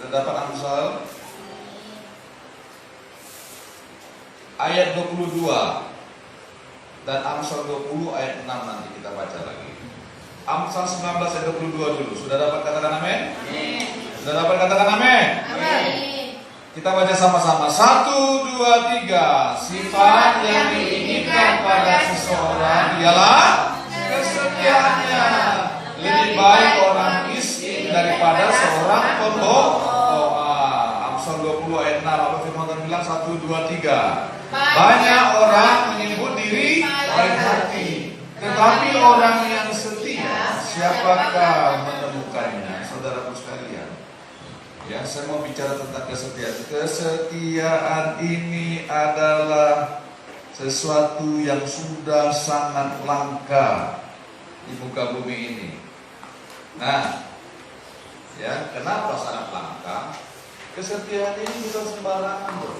Terdapat Amsal ayat 22 dan Amsal 20 ayat 6 nanti kita baca lagi. Amsal 19 ayat 22 dulu. Sudah dapat katakan amin? Sudah dapat katakan amin? Kita baca sama-sama. 1, 2, 3. Sifat yang diinginkan pada seseorang ialah kesetiaannya. Lebih baik orang miskin daripada seorang pembohong. Amsal 20 ayat 6. Apa firman Tuhan bilang? 1, 2, 3. Banyak orang menyebut diri baik hati, tetapi orang yang setia, siapakah menemukannya? Saudaraku sekalian, ya, saya mau bicara tentang kesetiaan. Kesetiaan ini adalah sesuatu yang sudah sangat langka di muka bumi ini. Nah, ya, kenapa sangat langka? Kesetiaan ini bukan sembarangan, bro.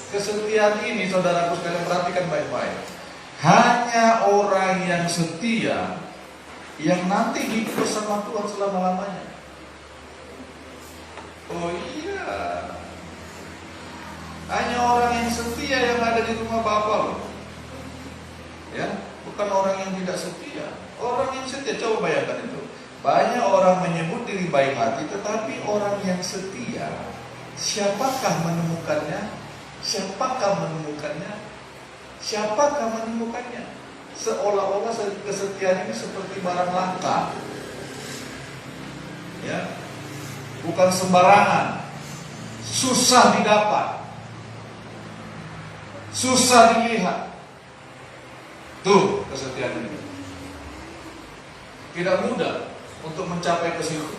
Kesetiaan ini, saudaraku sekalian, perhatikan baik-baik. Hanya orang yang setia yang nanti hidup bersama Tuhan selama-lamanya. Oh iya, hanya orang yang setia yang ada di rumah Bapa loh. Ya, bukan orang yang tidak setia. Orang yang setia, coba bayangkan itu. Banyak orang menyebut diri baik hati, tetapi orang yang setia, siapakah menemukannya? Siapakah menemukannya? Siapakah menemukannya? Seolah-olah kesetiaan ini seperti barang langka. Ya, bukan sembarangan, susah didapat, susah dilihat. Tuh kesetiaan ini tidak mudah untuk mencapai ke situ.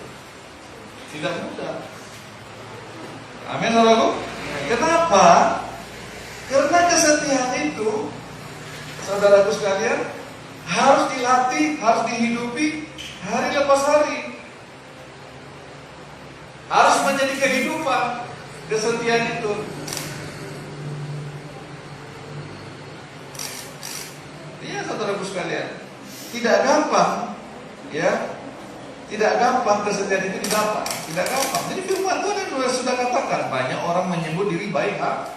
Tidak mudah. Amin, saudaraku. Kenapa? Karena kesetiaan itu, saudaraku sekalian, harus dilatih, harus dihidupi hari lepas hari. Harus menjadi kehidupan kesetiaan itu. Iya, saudaraku sekalian, tidak gampang, ya, tidak gampang kesetiaan itu didapat, tidak gampang. Jadi firman Tuhan yang sudah katakan, banyak orang menyebut diri baik hati.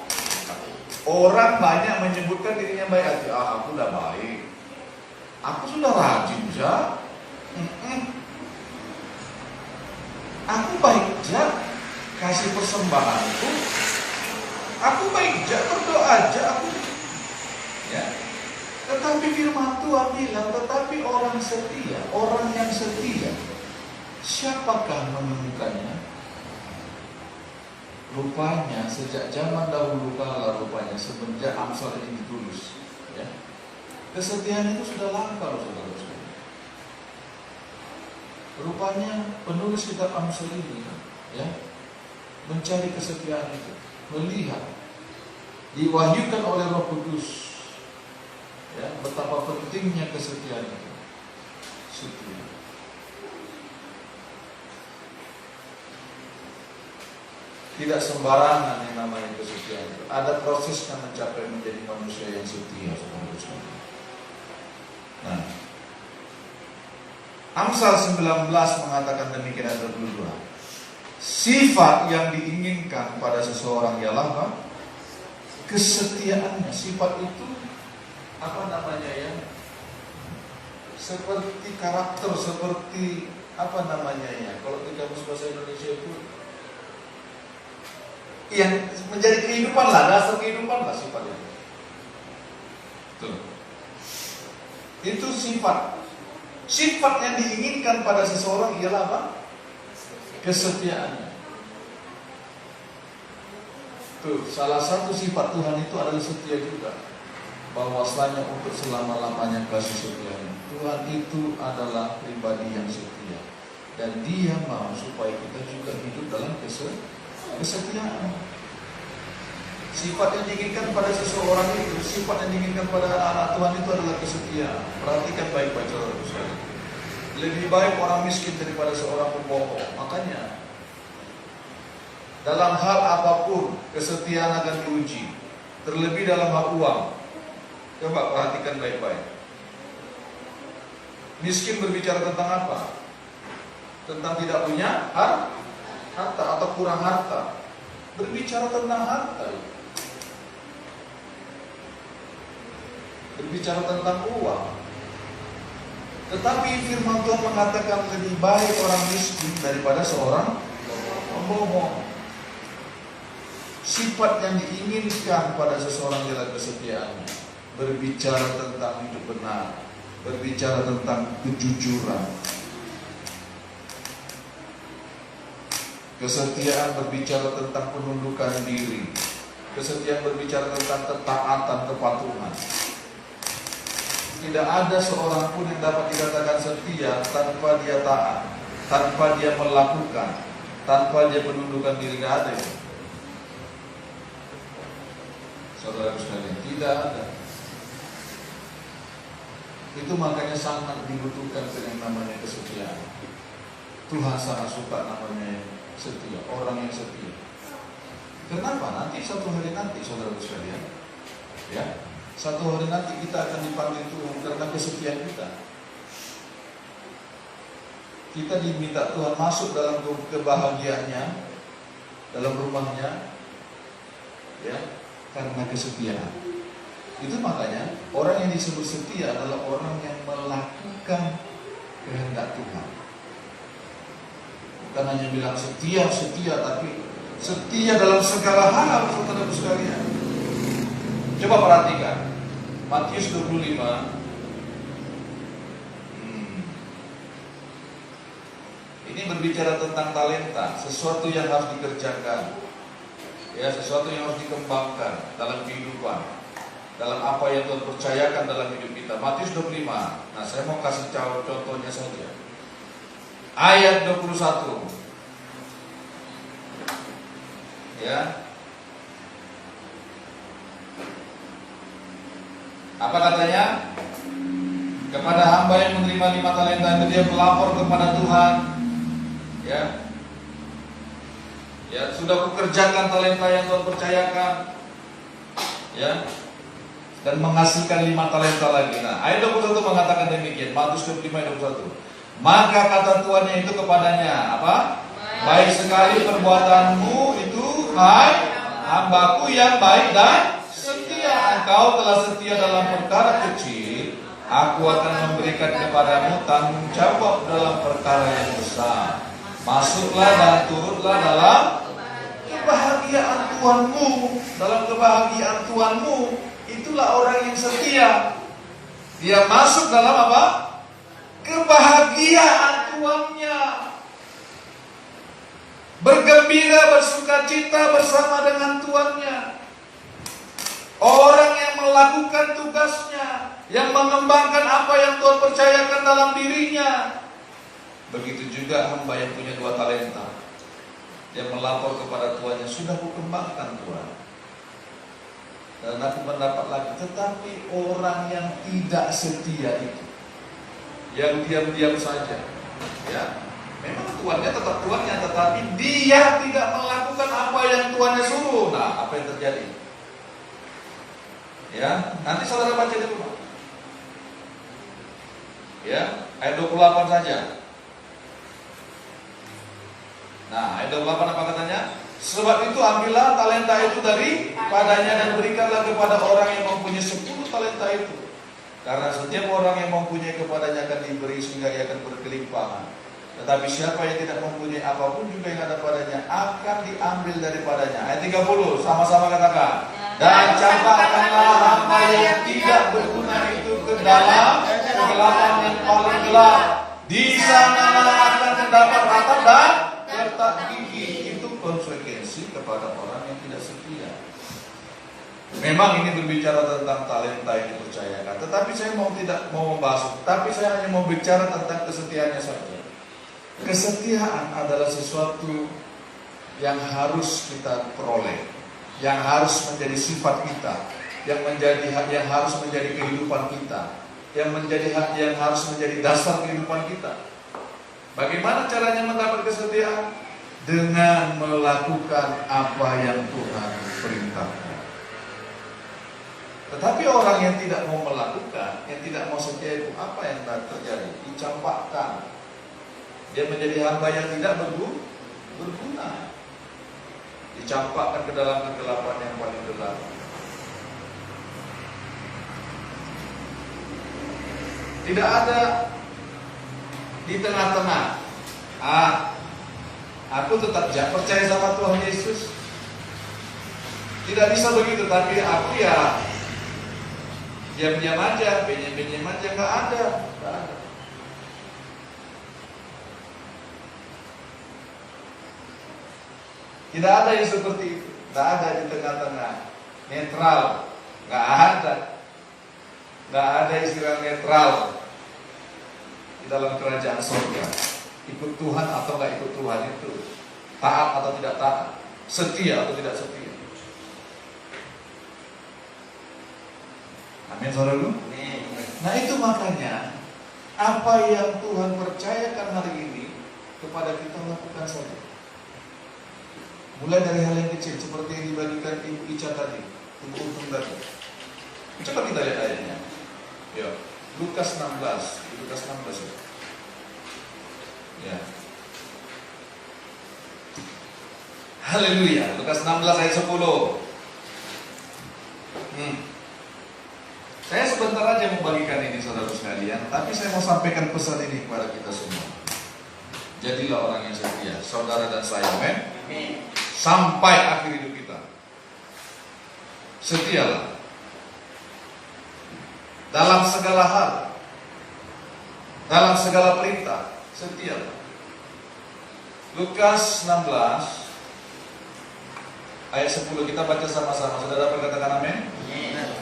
Orang banyak menyebutkan dirinya baik hati. Aku udah baik, aku sudah rajin aja. Aku baik aja, kasih persembahanku. Aku baik aja, berdoa aja aku. Ya. Tetapi firman Tuhan bilang, tetapi orang setia, orang yang setia, siapakah menemukannya? Rupanya sejak zaman dahulu kala, rupanya semenjak Amsal ini ditulis, ya, kesetiaan itu sudah langka loh, saudara-saudara. Rupanya penulis kitab Amsal ini, ya, mencari kesetiaan itu, melihat, diwahyukan oleh Roh Kudus, ya, betapa pentingnya kesetiaan itu. Setia. Tidak sembarangan yang namanya kesetiaan itu. Ada prosesnya mencapai menjadi manusia yang setia, saudara-saudara. Nah, Amsal 19 mengatakan demikian ayat 22. Sifat yang diinginkan pada seseorang ialah apa? Kesetiaannya. Sifat itu apa namanya ya? Seperti karakter, seperti apa namanya ya? Kalau di kamus bahasa Indonesia itu yang menjadi kehidupan lah, dasar kehidupan lah sifat itu. Tuh. Itu sifat. Sifat yang diinginkan pada seseorang ialah apa? Kesetiaannya. Tuh, salah satu sifat Tuhan itu adalah setia juga. Bahwasanya untuk selama-lamanya kasih setianya. Tuhan itu adalah pribadi yang setia. Dan Dia mau supaya kita juga hidup dalam kesetiaan. Sifat yang diinginkan pada seseorang itu, sifat yang diinginkan pada anak-anak Tuhan itu adalah kesetiaan. Perhatikan baik-baik, saudara sekalian. Lebih baik orang miskin daripada seorang pembohong. Makanya dalam hal apapun kesetiaan akan diuji. Terlebih dalam hal uang. Coba perhatikan baik-baik. Miskin berbicara tentang apa? Tentang tidak punya harta atau kurang harta. Berbicara tentang harta, berbicara tentang uang. Tetapi firman Tuhan mengatakan lebih baik orang miskin daripada seorang pembohong. Sifat yang diinginkan pada seseorang dalam kesetiaannya, berbicara tentang hidup benar, berbicara tentang kejujuran. Kesetiaan berbicara tentang penundukan diri. Kesetiaan berbicara tentang ketaatan, kepatuhan. Tidak ada seorang pun yang dapat dikatakan setia tanpa dia taat, tanpa dia melakukan, tanpa dia menundukkan diri. Tidak ada. Saudara sekalian, tidak ada. Itu makanya sangat dibutuhkan yang namanya kesetiaan. Tuhan sangat suka namanya setia, orang yang setia. Kenapa? Nanti satu hari nanti, saudara sekalian, ya, satu hari nanti kita akan dipanggil Tuhan karena kesetiaan kita. Kita diminta Tuhan masuk dalam kebahagiaannya, dalam rumahnya, ya, karena kesetiaan. Itu makanya orang yang disebut setia adalah orang yang melakukan kehendak Tuhan. Bukan hanya bilang setia, tapi setia dalam segala hal, saudara sekalian. Coba perhatikan Matius 25. Ini berbicara tentang talenta, sesuatu yang harus dikerjakan, ya, sesuatu yang harus dikembangkan dalam kehidupan, dalam apa yang Tuhan percayakan dalam hidup kita. Matius 25. Nah, saya mau kasih contohnya saja. Ayat 21. Ya. Apa katanya? Kepada hamba yang menerima 5 talenta itu dia melapor kepada Tuhan. Ya. Ya, sudah kukerjakan talenta yang Tuhan percayakan. Ya. Dan menghasilkan 5 talenta lagi. Nah, ayat 21 mengatakan demikian. Matius 25 ayat 21. Maka kata tuannya itu kepadanya, apa? Baik sekali perbuatanmu itu, hai hambaku yang baik dan setia. Engkau telah setia dalam perkara kecil, aku akan memberikan kepadamu tanggung jawab dalam perkara yang besar. Masuklah dan turutlah dalam kebahagiaan Tuhanmu. Dalam kebahagiaan Tuhanmu, itulah orang yang setia. Dia masuk dalam apa? Kebahagiaan Tuhannya. Bergembira, bersukacita bersama dengan Tuhannya. Orang yang melakukan tugasnya, yang mengembangkan apa yang Tuhan percayakan dalam dirinya. Begitu juga hamba yang punya 2 talenta, yang melapor kepada Tuhannya, sudah kukembangkan Tuhan, dan aku mendapat lagi. Tetapi orang yang tidak setia itu, yang diam-diam saja, ya, memang tuannya tetap tuannya, tetapi dia tidak melakukan apa yang tuannya suruh. Nah, apa yang terjadi? Ya, nanti saudara baca di rumah. Ya, ayat 28 saja. Nah, ayat 28 apa katanya? Sebab itu ambillah talenta itu daripadanya dan berikanlah kepada orang yang mempunyai 10 talenta itu. Karena setiap orang yang mempunyai kepadanya akan diberi sehingga ia akan berkelimpahan. Tetapi siapa yang tidak mempunyai apapun juga yang ada padanya akan diambil daripadanya. Ayat 30, sama-sama katakan. Dan campakkanlah hamba yang tidak berguna itu ke dalam kegelapan yang paling gelap. Di sanalah akan terdapat ratap dan letak gigi. Itu konsekuensi kepada orang yang tidak setia. Memang ini berbicara tentang talenta yang dipercayakan, tetapi saya tidak mau membahas, tapi saya hanya mau bicara tentang kesetiaannya saja. Kesetiaan adalah sesuatu yang harus kita peroleh, yang harus menjadi sifat kita, yang harus menjadi kehidupan kita, yang harus menjadi dasar kehidupan kita. Bagaimana caranya mendapat kesetiaan? Dengan melakukan apa yang Tuhan perintahkan. Tetapi orang yang tidak mau melakukan, yang tidak mau setia itu, apa yang terjadi? Dicampakkan. Dia menjadi hamba yang tidak berguna. Dicampakkan ke dalam kegelapan yang paling gelap. Tidak ada di tengah-tengah. Aku tetap percaya sama Tuhan Yesus. Tidak bisa begitu, tapi aku ya diam-diam aja, benyem-benyem aja, nggak ada. Tidak ada yang seperti itu. Tidak ada di tengah-tengah. Netral. Nggak ada. Nggak ada istilah netral di dalam kerajaan surga. Ikut Tuhan atau nggak ikut Tuhan itu. Taat atau tidak taat. Setia atau tidak setia. Amin, saudaraku. Nah itu makanya apa yang Tuhan percayakan hari ini kepada kita lakukan saja. Mulai dari hal yang kecil seperti yang dibagikan Ibu Ica tadi, Ibu Untung tadi. Coba kita lihat ayatnya. Ya, Lukas 16, Lukas 16 ya. Ya. Haleluya, Lukas 16 ayat 10. Saya sebentar aja membagikan ini saudara sekalian, tapi saya mau sampaikan pesan ini kepada kita semua. Jadilah orang yang setia, saudara dan saya, amin. Sampai akhir hidup kita. Setialah dalam segala hal, dalam segala perintah, setialah. Lukas 16 ayat 10 kita baca sama-sama. Saudara berkatakan amin.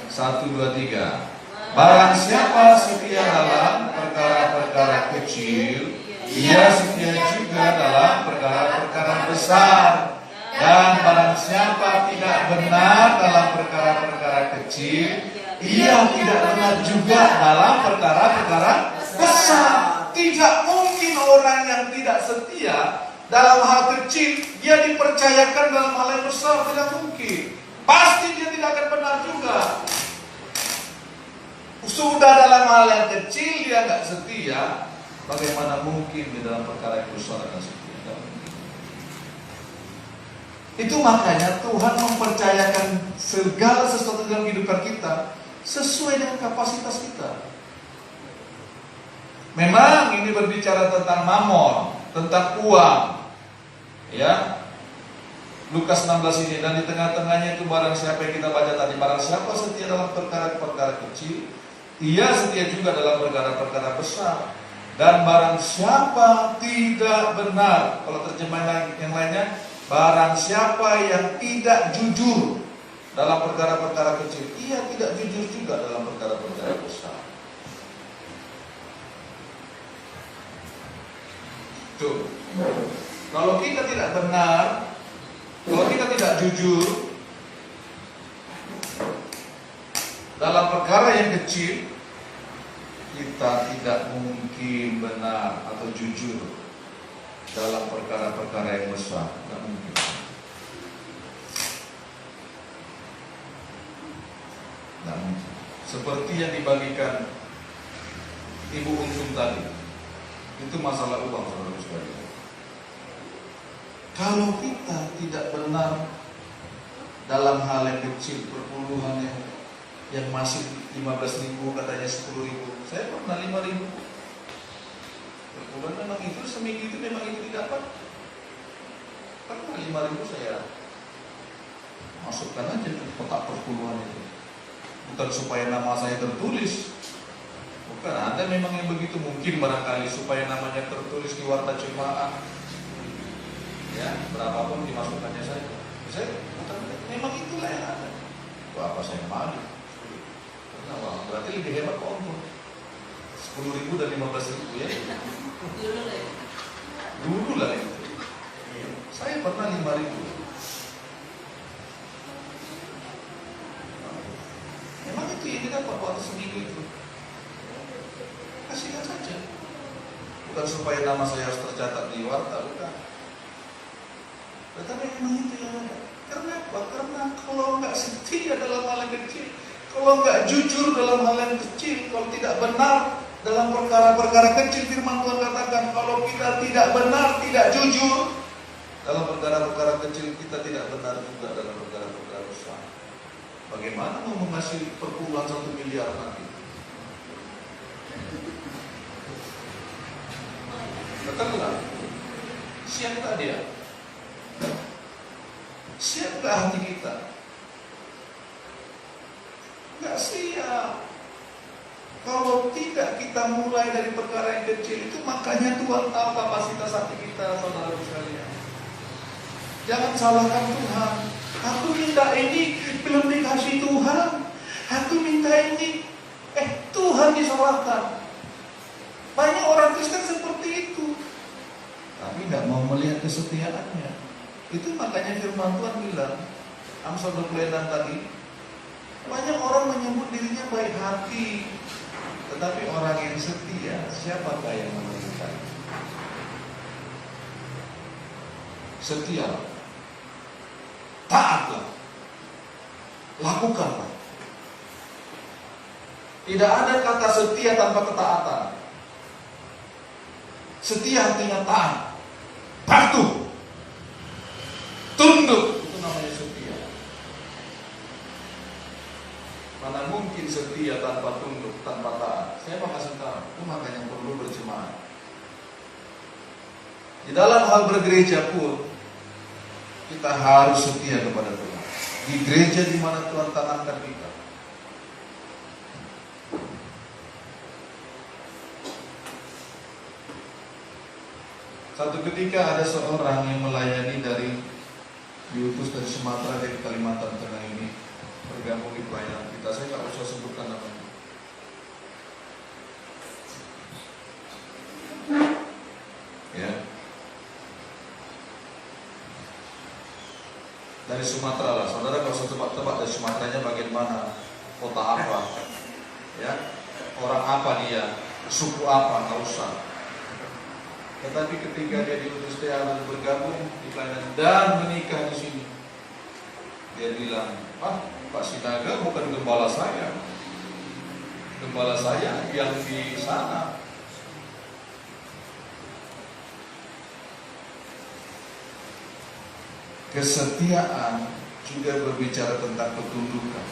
1, 2, 3. Barang siapa setia dalam perkara-perkara kecil, ia setia juga dalam perkara-perkara besar. Dan barang siapa tidak benar dalam perkara-perkara kecil, ia tidak benar juga dalam perkara-perkara besar. Tidak mungkin orang yang tidak setia dalam hal kecil, dia dipercayakan dalam hal yang besar. Tidak mungkin. Pasti dia tidak akan benar juga. Sudah dalam hal yang kecil dia nggak setia, bagaimana mungkin di dalam perkara yang besar akan setia? Itu makanya Tuhan mempercayakan segala sesuatu dalam kehidupan kita sesuai dengan kapasitas kita. Memang ini berbicara tentang mamon, tentang uang, ya. Lukas 16 ini, dan di tengah-tengahnya itu barang siapa yang kita baca tadi, barang siapa setia dalam perkara-perkara kecil, ia setia juga dalam perkara-perkara besar. Dan barang siapa tidak benar, kalau terjemahan yang lainnya, barang siapa yang tidak jujur dalam perkara-perkara kecil, ia tidak jujur juga dalam perkara-perkara besar. Tuh. Kalau kita tidak benar, kalau kita tidak jujur dalam perkara yang kecil, kita tidak mungkin benar atau jujur dalam perkara-perkara yang besar. Tidak mungkin. Tidak mungkin. Seperti yang dibagikan Ibu Untung tadi, itu masalah uang, saudara sekalian. Kalau kita tidak benar dalam hal yang kecil, perpuluhan yang masih 15.000, katanya 10.000, saya pernah 5.000. Perpuluhan memang itu, seminggu itu memang itu didapat. Pernah 5.000 saya masukkan aja ke kotak perpuluhan itu. Bukan supaya nama saya tertulis, bukan. Ada memang yang begitu, mungkin barangkali supaya namanya tertulis di warta jemaah, ya, berapapun dimasukkannya saya. Memang itulah yang ada. Apa saya malu? Nah, berarti lebih hebat kok, 10.000 dan 15.000 ya. Dulu lah itu. Saya pernah 5.000. Memang itu yang kita dapat waktu seminggu itu. Kasihkan saja. Bukan supaya nama saya harus tercatat di warta, bukan. Tetapi memang itu yang ada. Kenapa? Karena kalau nggak setia dalam hal yang kecil, kalau nggak jujur dalam hal yang kecil, kalau tidak benar dalam perkara-perkara kecil, firman Tuhan katakan, kalau kita tidak benar, tidak jujur Dalam perkara-perkara kecil kita tidak benar juga dalam perkara-perkara besar. Bagaimana mau menghasilkan perpuluhan 1 miliar nanti? Betul lah. Siapkah dia? Siapkah hati kita? Gak siap. Kalau tidak kita mulai dari perkara yang kecil itu, makanya Tuhan tahu kapasitas hati kita, saudara sekalian. Jangan salahkan Tuhan. Aku minta ini, belum dikasih Tuhan. Aku minta ini, Tuhan disalahkan. Banyak orang Kristen seperti itu, tapi tidak mau melihat kesetiaannya. Itu makanya firman Tuhan bilang, Amsal 26 tadi, banyak orang menyebut dirinya baik hati, tetapi orang yang setia, siapakah yang menemukan? Setia, taatlah, lakukanlah. Tidak ada kata setia tanpa ketaatan. Setia artinya taat, patuh, tunduk, itu namanya setia. Mana mungkin setia tanpa tunduk, tanpa taat? Saya mau kasih tahu, itu makanya perlu berjemaat. Di dalam hal bergereja pun kita harus setia kepada Tuhan. Di gereja di mana Tuhan tanamkan kita. Satu ketika ada seorang yang melayani diutus dari Sumatera, dari Kalimantan Tengah ini, bergabung di pelayanan kita. Saya nggak usah sebutkan namanya. Ya. Dari Sumatera lah, saudara kalau usah tebak-tebak dari Sumateranya bagian mana, kota apa, ya, orang apa dia, suku apa, nggak usah. Tetapi ketika dia diutus Tuhan bergabung di pelayanan dan menikah di sini, dia bilang, Pak Sinaga bukan gembala saya. Gembala saya yang di sana. Kesetiaan juga berbicara tentang ketundukan,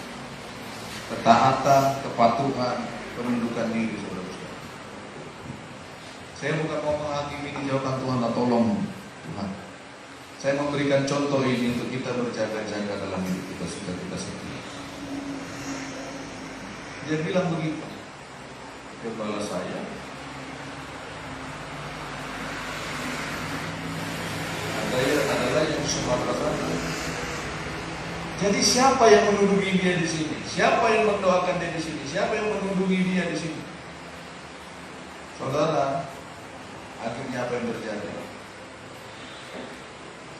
ketaatan, kepatuhan, penundukan diri, saudara. Saya bukan mau menghakimi dijauhkan Tuhan, tolong Tuhan. Saya memberikan contoh ini untuk kita berjaga-jaga dalam hidup kita supaya kita setia. Dia bilang begitu, gembala saya adalah yang Sumatera sana. Jadi siapa yang menundungi dia di sini? Siapa yang mendoakan dia di sini? Siapa yang menundungi dia di sini? Saudara, akhirnya apa yang terjadi?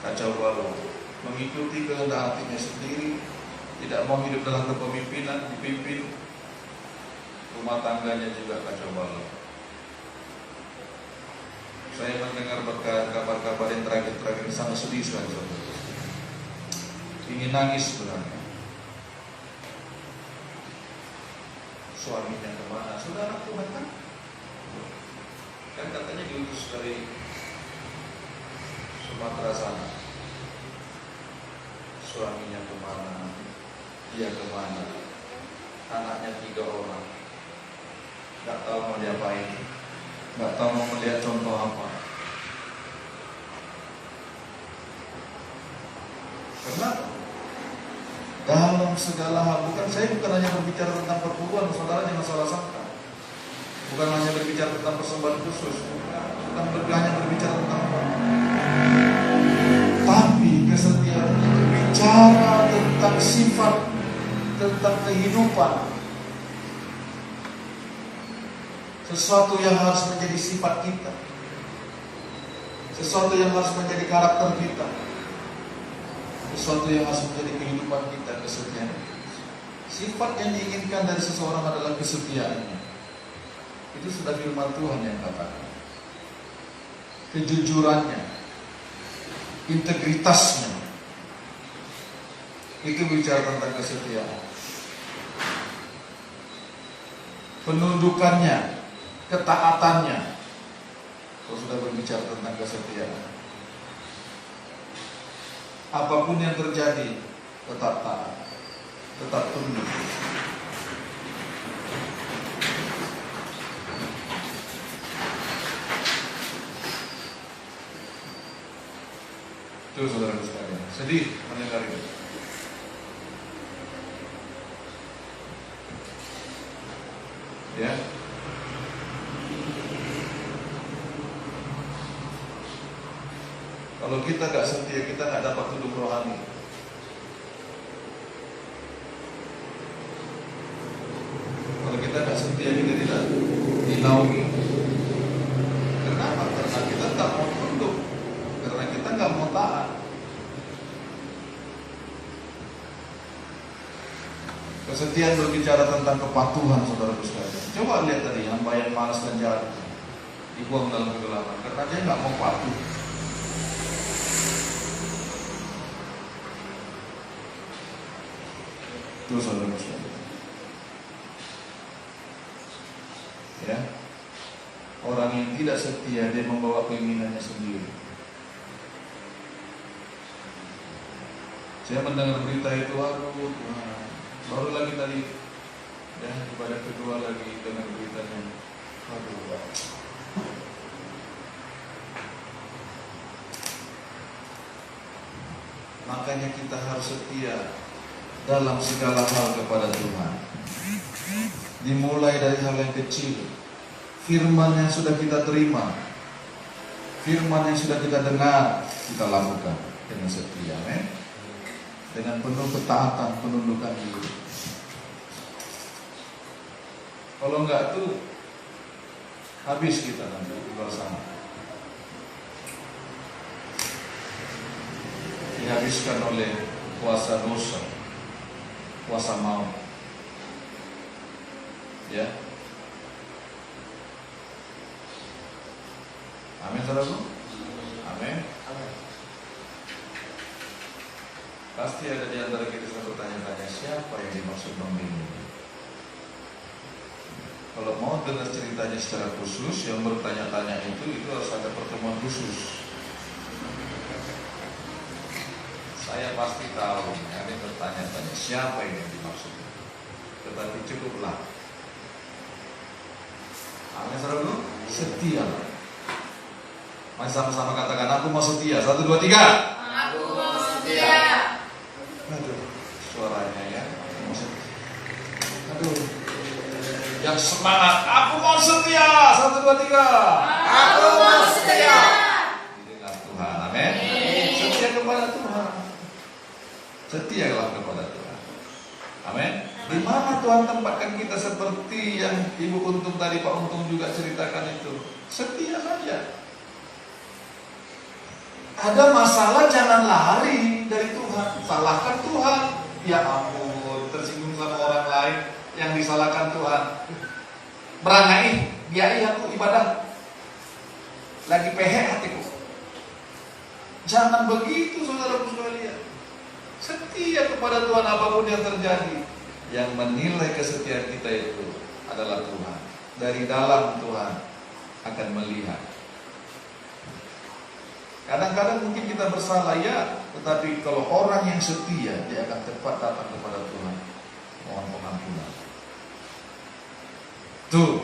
Kacau balau, mengikuti kehendak hatinya sendiri, tidak mau hidup dalam kepemimpinan, dipimpin, rumah tangganya juga kacau balau. Saya mendengar kabar-kabar yang terakhir sangat sedih sekali. Ingin nangis sebenarnya. Suaminya kemana? Saudara Tuhan kan katanya diutus dari Sumatera sana. Suaminya kemana? Dia kemana? Anaknya 3 orang. Gak tahu mau diapain, gak tahu mau melihat contoh apa. Karena dalam segala hal, saya bukan hanya berbicara tentang perpuluhan, saudara jangan salah sangka. Bukan hanya berbicara tentang persembahan khusus, bukan hanya berbicara tentang apa. Tapi kesetiaan itu berbicara tentang sifat, tentang kehidupan. Sesuatu yang harus menjadi sifat kita, sesuatu yang harus menjadi karakter kita, sesuatu yang harus menjadi kehidupan kita, kesetiaan. Sifat yang diinginkan dari seseorang adalah kesetiaannya. Itu sudah firman Tuhan yang katakan. Kejujurannya, integritasnya, itu bicara tentang kesetiaan. Penundukannya, ketaatannya, kalau sudah berbicara tentang kesetiaan. Apapun yang terjadi, tetap taat, tetap tunduk. Itu saudara sekalian, sedih mendengar itu. Ya. Kalau kita gak setia, kita gak dapat duduk rohani. Kalau kita gak setia, kita tidak dinaungi. Kenapa? Karena kita tak mau tunduk, karena kita gak mau taat. Kesetiaan berbicara tentang kepatuhan, saudara sekalian. Coba lihat tadi, hamba yang malas dan jahat dibuang dalam kegelapan karena dia gak mau patuh. Itu saudara sekalian. Ya, orang yang tidak setia, dia membawa keinginannya sendiri. Saya mendengar berita itu, aduh Tuhan. Baru lagi tadi, ya, ibadah kedua lagi dengan beritanya. Aduh. Makanya kita harus setia dalam segala hal kepada Tuhan. Dimulai dari hal yang kecil. Firman yang sudah kita terima, firman yang sudah kita dengar, kita lakukan dengan setia, dengan penuh ketaatan, penundukan diri. Kalau enggak tuh habis kita nanti di luar sana. Dihabiskan oleh kuasa dosa, kuasa maut. Ya. Amin, saudaraku. Amin. Pasti ada di antara kita yang bertanya-tanya, siapa yang dimaksud membimbing? Kalau mau dengar ceritanya secara khusus, yang bertanya-tanya itu harus ada pertemuan khusus. Saya pasti tahu, ada yang bertanya-tanya, siapa yang dimaksud? Tetapi cukuplah. Amin, saudaraku. Setia. Mari sama-sama katakan, aku mau setia. 1, 2, 3. Aku mau setia. Aduh, suaranya ya. Aduh, yang semangat. Aku mau setia. 1, 2, 3. Aku mau setia. Dengan Tuhan, amin. Setia kepada Tuhan. Setialah kepada Tuhan, amin. Di mana Tuhan tempatkan kita seperti yang Ibu Untung tadi, Pak Untung juga ceritakan itu. Setia saja. Ada masalah, jangan lari dari Tuhan. Salahkan Tuhan. Ya ampun, tersinggung sama orang lain yang disalahkan Tuhan. Berangai, biayi aku ibadah. Lagi pehek hatiku. Jangan begitu, saudaraku sekalian. Setia kepada Tuhan apapun yang terjadi. Yang menilai kesetiaan kita itu adalah Tuhan. Dari dalam Tuhan akan melihat. Kadang-kadang mungkin kita bersalah, ya, tetapi kalau orang yang setia, dia akan cepat datang kepada Tuhan, mohon pengampunan. Tuh,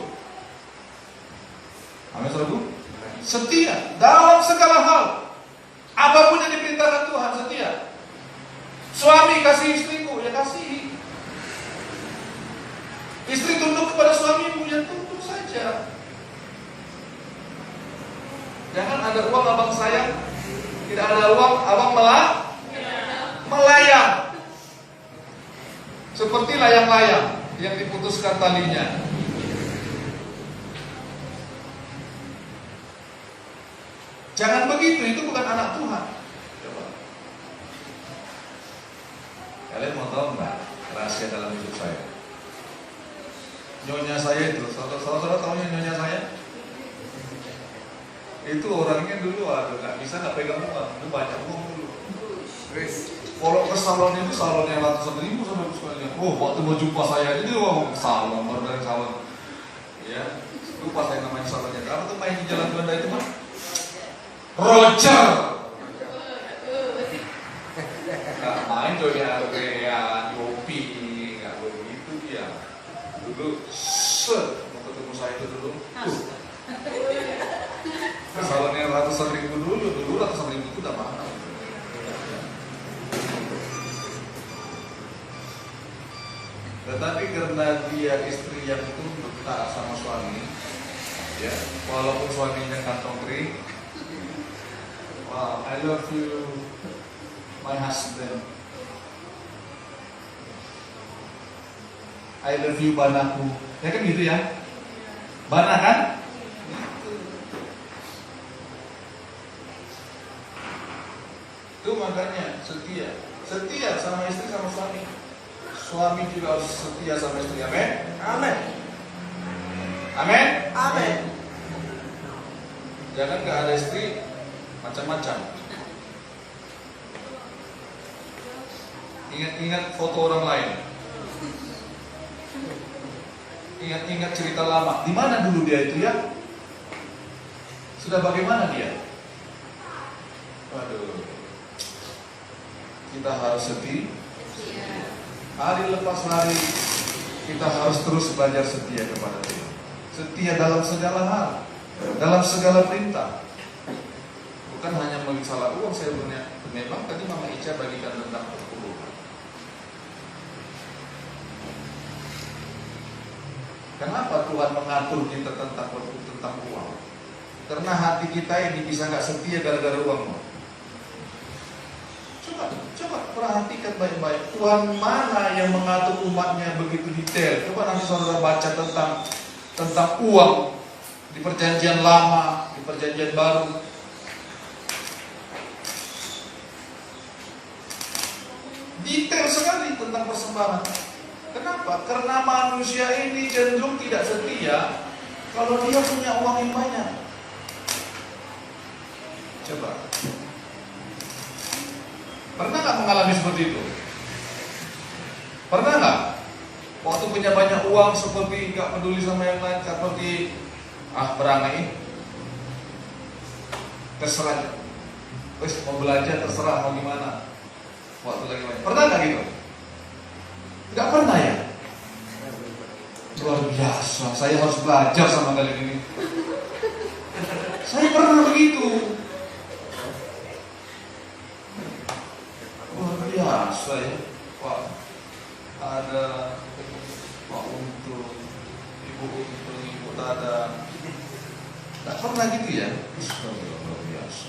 amin, saudaraku. Setia dalam segala hal, apapun yang diperintahkan Tuhan, setia. Suami kasih istriku, ya kasih. Istri tunduk kepada suamimu, ya tunduk saja. Jangan ada uang abang sayang, tidak ada uang abang melayang. Seperti layang-layang yang diputuskan talinya. Jangan begitu, itu bukan anak Tuhan. Coba. Kalian mau tahu nggak rahasia dalam hidup saya? Nyonya saya itu, saudara tahu nyonya saya? Itu orangnya dulu nggak pegang uang, itu banyak uang dulu. Kalau ke salon itu salonnya ratusan ribu saudara sekalian. Oh, waktu mau jumpa saya ini ke salon, baru dari salon. Ya, lupa saya namanya salonnya. Apa tuh main di Jalan Belanda itu mah? Roger. Tetapi karena dia istri yang tunduk taat sama suami, ya, walaupun suaminya kantong kering, wow, I love you, my husband. I love you, banaku. Ya kan gitu ya? Bana kan? Itu makanya setia. Setia sama istri sama suami. Suami juga harus setia sama istri. Amin. Amin. Amin. Amin. Jangan gak ada istri macam-macam. Ingat-ingat foto orang lain. Ingat-ingat cerita lama. Di mana dulu dia itu ya? Sudah bagaimana dia? Waduh. Kita harus setia. Hari lepas hari kita harus terus belajar setia kepada Tuhan. Setia dalam segala hal, dalam segala perintah. Bukan hanya masalah uang. Saya punya. Memang tadi Mama Ica bagikan tentang perpuluhan. Kenapa Tuhan mengatur kita tentang uang? Karena hati kita ini bisa nggak setia gara-gara uang. Coba perhatikan baik-baik. Tuhan mana yang mengatur umatnya begitu detail? Coba nanti saudara baca tentang uang di Perjanjian Lama, di Perjanjian Baru. Detail sekali tentang persembahan. Kenapa? Karena manusia ini cenderung tidak setia kalau dia punya uang yang banyak. Coba. Pernah nggak mengalami seperti itu? Pernah nggak? Waktu punya banyak uang seperti nggak peduli sama yang lain, seperti berangai, terserah. Terus mau belajar terserah mau gimana. Waktu lagi banyak. Pernah nggak gitu? Nggak pernah ya? Luar biasa. Saya harus belajar sama kalian ini. Saya pernah begitu. Luar biasa ya. Pak, ada Pak Untung, Ibu Untung, Ibu Tada. Nggak pernah gitu ya? Luar biasa.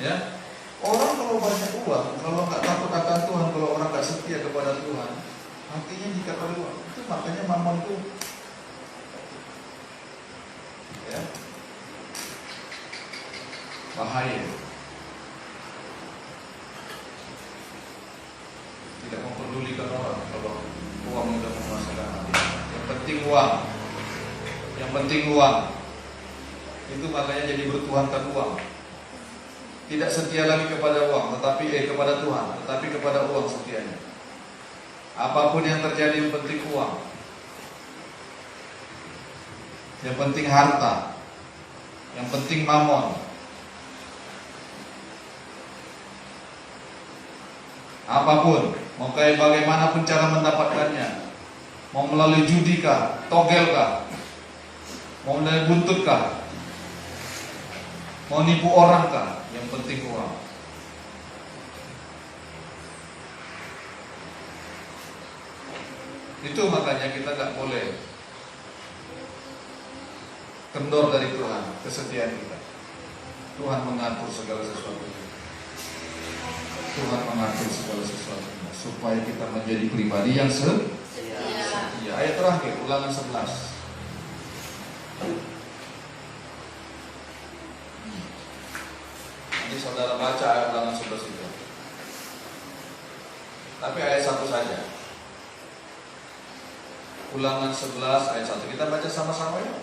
Ya, orang kalau banyak uang, kalau nggak takut akan Tuhan, kalau orang nggak setia kepada Tuhan, hatinya jika pada uang. Itu makanya Mamon itu, ya, bahaya. Tidak memperdulikan orang kalau uang sudah menguasai hati. Yang penting uang, yang penting uang. Itu makanya jadi bertuhankan uang. Tidak setia lagi kepada uang, tetapi kepada Tuhan, tetapi kepada uang setianya. Apapun yang terjadi yang penting uang. Yang penting harta. Yang penting mamon. Apapun, mau kayak bagaimanapun cara mendapatkannya. Mau melalui judi kah, togel kah, mau melalui buntut kah, mau nipu orang kah, yang penting uang. Itu makanya kita gak boleh kendor dari Tuhan, kesetiaan kita. Tuhan mengatur segala sesuatu. Tuhan mengatur segala sesuatu supaya kita menjadi pribadi yang setia. Ayat terakhir, Ulangan 11. Nanti saudara baca ayat Ulangan 11 itu. Tapi ayat 1 saja. Ulangan 11 ayat 1. Kita baca sama-sama ya.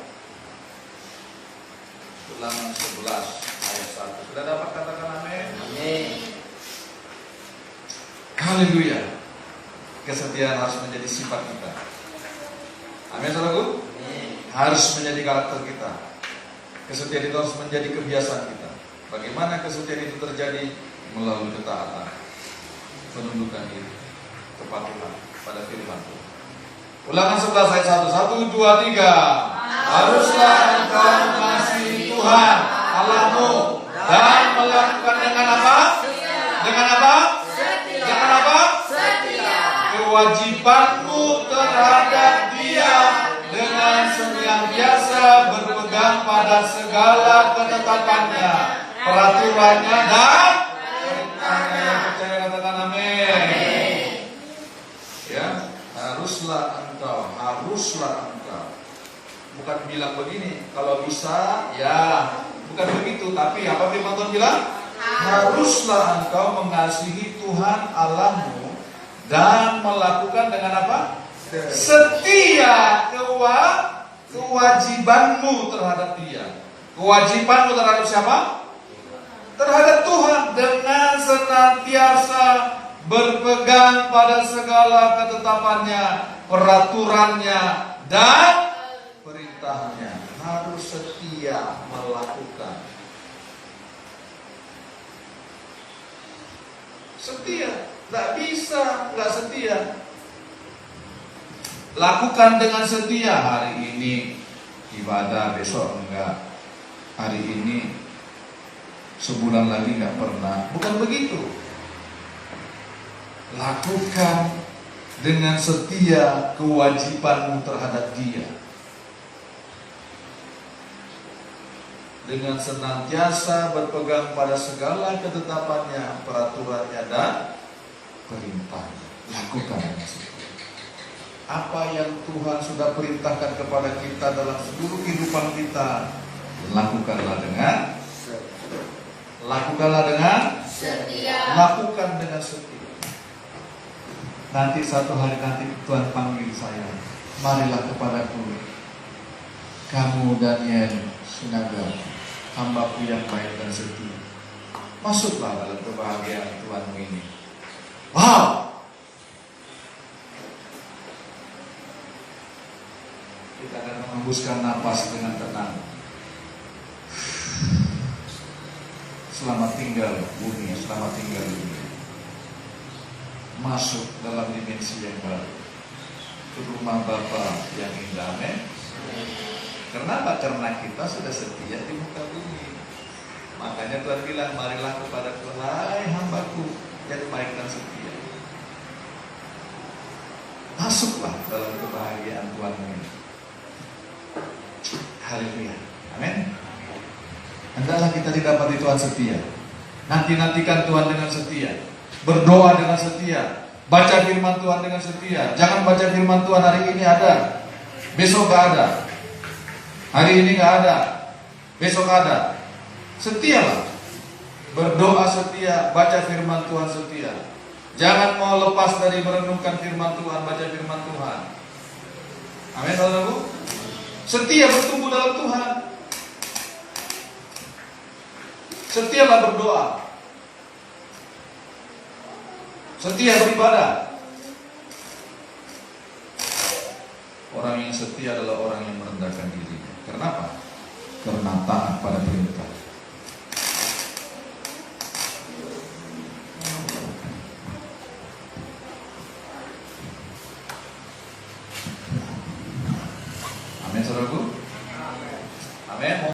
Ulangan 11 ayat 1. Sudah dapat katakan amin? Amin. Haleluya. Kesetiaan harus menjadi sifat kita. Amin, saudaraku? Harus menjadi karakter kita. Kesetiaan itu harus menjadi kebiasaan kita. Bagaimana kesetiaan itu terjadi? Melalui ketaatan, penundukan diri, kepatuhan pada firman Tuhan. Ulangan 11 ayat 1. 1, 2, 3. Haruslah engkau mengasihi Tuhan Allahmu dan melakukan dengan apa? Dengan apa? kewajibanmu terhadap dia dengan senantiasa berpegang pada segala ketetapannya, peraturannya dan perintahnya. Yang percaya katakan amin. Ya, haruslah engkau. Bukan bilang begini, kalau bisa, ya, bukan begitu. Tapi apa firman Tuhan bilang? Haruslah engkau mengasihi Tuhan Allahmu dan melakukan dengan apa? Setia kewajibanmu terhadap dia. Kewajibanmu terhadap siapa? Terhadap Tuhan, dengan senantiasa berpegang pada segala ketetapannya, peraturannya dan perintahnya. Harus setia melakukan. Setia, tidak bisa nggak setia. Lakukan dengan setia. Hari ini ibadah, besok enggak. Hari ini sebulan lagi nggak pernah. Bukan begitu. Lakukan dengan setia kewajibanmu terhadap dia. Dengan senantiasa berpegang pada segala ketetapannya, peraturannya dan perintahnya. Lakukan dengan setia. Apa yang Tuhan sudah perintahkan kepada kita dalam seluruh kehidupan kita, lakukanlah dengan setia. Lakukan dengan setia. Nanti satu hari nanti Tuhan panggil saya, marilah kepadaku, kamu Daniel Sinaga, hambaku yang baik dan setia. Masuklah dalam kebahagiaan Tuhanmu ini. Wow! Kita akan menghembuskan napas dengan tenang. Selamat tinggal bumi, selamat tinggal dunia. Masuk dalam dimensi yang baru, ke rumah Bapa yang indah. Amin. Kenapa? Karena kita sudah setia di muka bumi. Makanya Tuhan bilang, marilah kepadaku, hai hambaku yang baik dan setia. Masuklah dalam kebahagiaan Tuhan ini. Haleluya. Amin. Hendaklah kita didapati Tuhan setia. Nantikan Tuhan dengan setia. Berdoa dengan setia. Baca firman Tuhan dengan setia. Jangan baca firman Tuhan hari ini ada, besok gak ada. Hari ini gak ada, besok ada. Setialah. Berdoa setia, baca firman Tuhan setia. Jangan mau lepas dari merenungkan firman Tuhan, baca firman Tuhan. Amin, saudaraku. Setia bertumbuh dalam Tuhan. Setialah berdoa. Setia beribadah. Orang yang setia adalah orang yang merendahkan dirinya. Kenapa? Karena taat pada perintah. Amin, saudaraku. Amin.